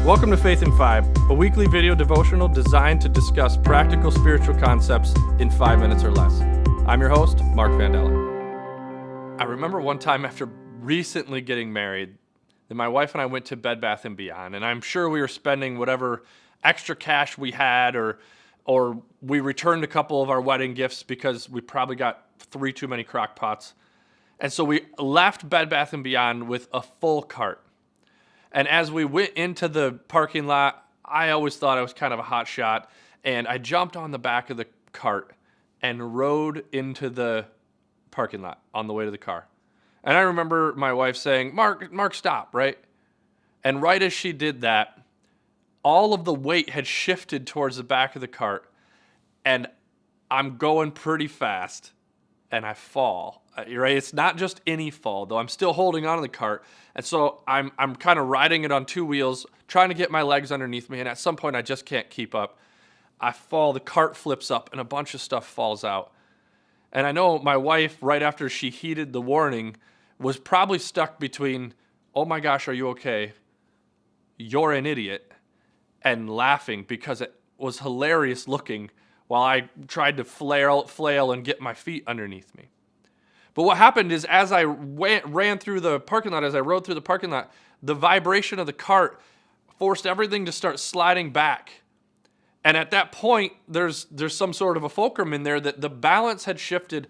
Welcome to Faith in 5, a weekly video devotional designed to discuss practical spiritual concepts in 5 minutes or less. I'm your host, Mark Vandella. I remember one time after recently getting married that my wife and I went to Bed Bath & Beyond, and I'm sure we were spending whatever extra cash we had or we returned a couple of our wedding gifts because we probably got 3 too many crock pots. And so we left Bed Bath & Beyond with a full cart. And as we went into the parking lot, I always thought I was kind of a hot shot, and I jumped on the back of the cart and rode into the parking lot on the way to the car. And I remember my wife saying, Mark, stop, right? And right as she did that, all of the weight had shifted towards the back of the cart, and I'm going pretty fast, and I fall. Right? It's not just any fall, though. I'm still holding on to the cart, and so I'm kind of riding it on 2 wheels, trying to get my legs underneath me, and at some point I just can't keep up. I fall, the cart flips up, and a bunch of stuff falls out. And I know my wife, right after she heeded the warning, was probably stuck between, oh my gosh, are you okay? You're an idiot, and laughing because it was hilarious looking while I tried to flail and get my feet underneath me. But what happened is as I ran through the parking lot, as I rode through the parking lot, the vibration of the cart forced everything to start sliding back. And at that point, there's some sort of a fulcrum in there that the balance had shifted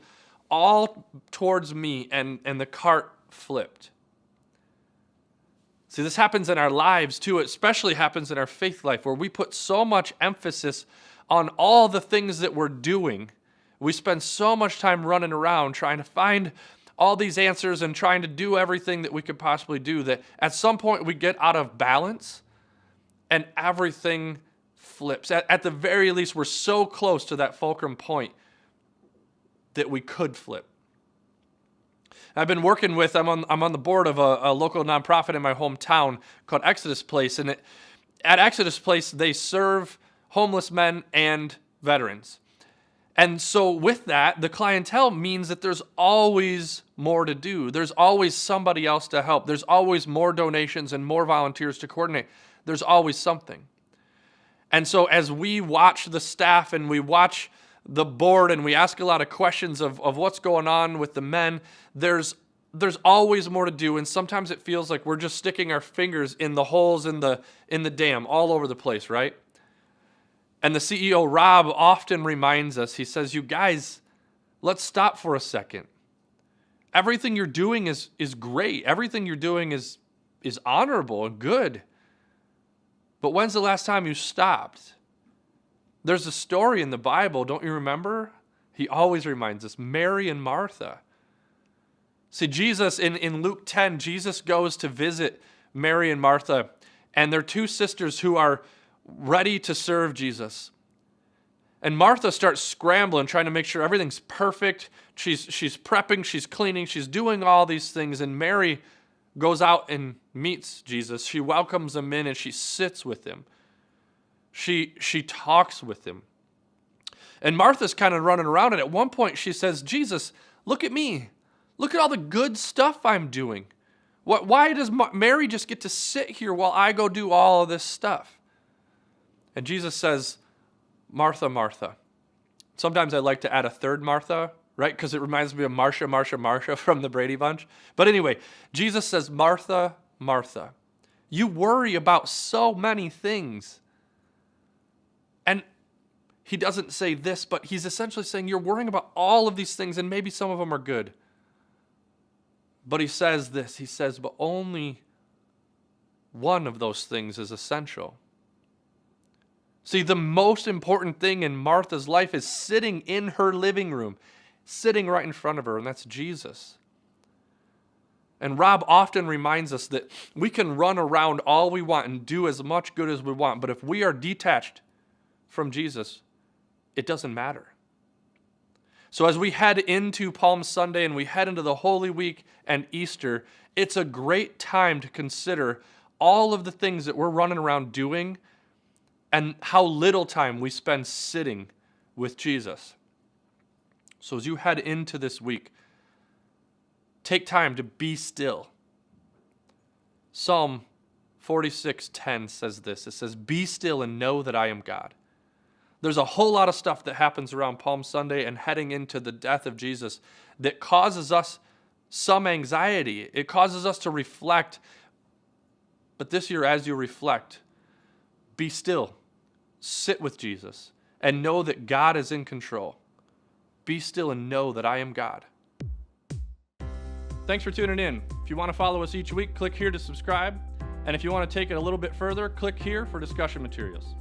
all towards me, and the cart flipped. See, this happens in our lives too. It especially happens in our faith life, where we put so much emphasis on all the things that we're doing. We spend so much time running around trying to find all these answers and trying to do everything that we could possibly do that at some point we get out of balance and everything flips. At the very least, we're so close to that fulcrum point that we could flip. I've been working with, I'm on the board of a local nonprofit in my hometown called Exodus Place, and at Exodus Place, they serve homeless men and veterans. And so with that, the clientele means that there's always more to do. There's always somebody else to help. There's always more donations and more volunteers to coordinate. There's always something. And so as we watch the staff and we watch the board and we ask a lot of questions of what's going on with the men, there's always more to do. And sometimes it feels like we're just sticking our fingers in the holes in the dam all over the place, right? And the CEO, Rob, often reminds us, he says, you guys, let's stop for a second. Everything you're doing is great. Everything you're doing is honorable and good. But when's the last time you stopped? There's a story in the Bible, don't you remember? He always reminds us, Mary and Martha. See, Jesus, in Luke 10, Jesus goes to visit Mary and Martha, and they're 2 sisters who are ready to serve Jesus. And Martha starts scrambling, trying to make sure everything's perfect. She's prepping, she's cleaning, she's doing all these things. And Mary goes out and meets Jesus. She welcomes him in and she sits with him. She talks with him. And Martha's kind of running around, and at one point she says, Jesus, look at me. Look at all the good stuff I'm doing. Why does Mary just get to sit here while I go do all of this stuff? And Jesus says, Martha, Martha. Sometimes I like to add a third Martha, right? Because it reminds me of Marsha from the Brady Bunch. But anyway, Jesus says, Martha, Martha, you worry about so many things. And he doesn't say this, but he's essentially saying you're worrying about all of these things, and maybe some of them are good. But he says this, he says, but only one of those things is essential. See, the most important thing in Martha's life is sitting in her living room, sitting right in front of her, and that's Jesus. And Rob often reminds us that we can run around all we want and do as much good as we want, but if we are detached from Jesus, it doesn't matter. So as we head into Palm Sunday and we head into the Holy Week and Easter, it's a great time to consider all of the things that we're running around doing and how little time we spend sitting with Jesus. So as you head into this week, take time to be still. Psalm 46:10 says this. It says, "Be still and know that I am God." There's a whole lot of stuff that happens around Palm Sunday and heading into the death of Jesus that causes us some anxiety. It causes us to reflect. But this year, as you reflect, be still, sit with Jesus, and know that God is in control. Be still and know that I am God. Thanks for tuning in. If you want to follow us each week, click here to subscribe. And if you want to take it a little bit further, click here for discussion materials.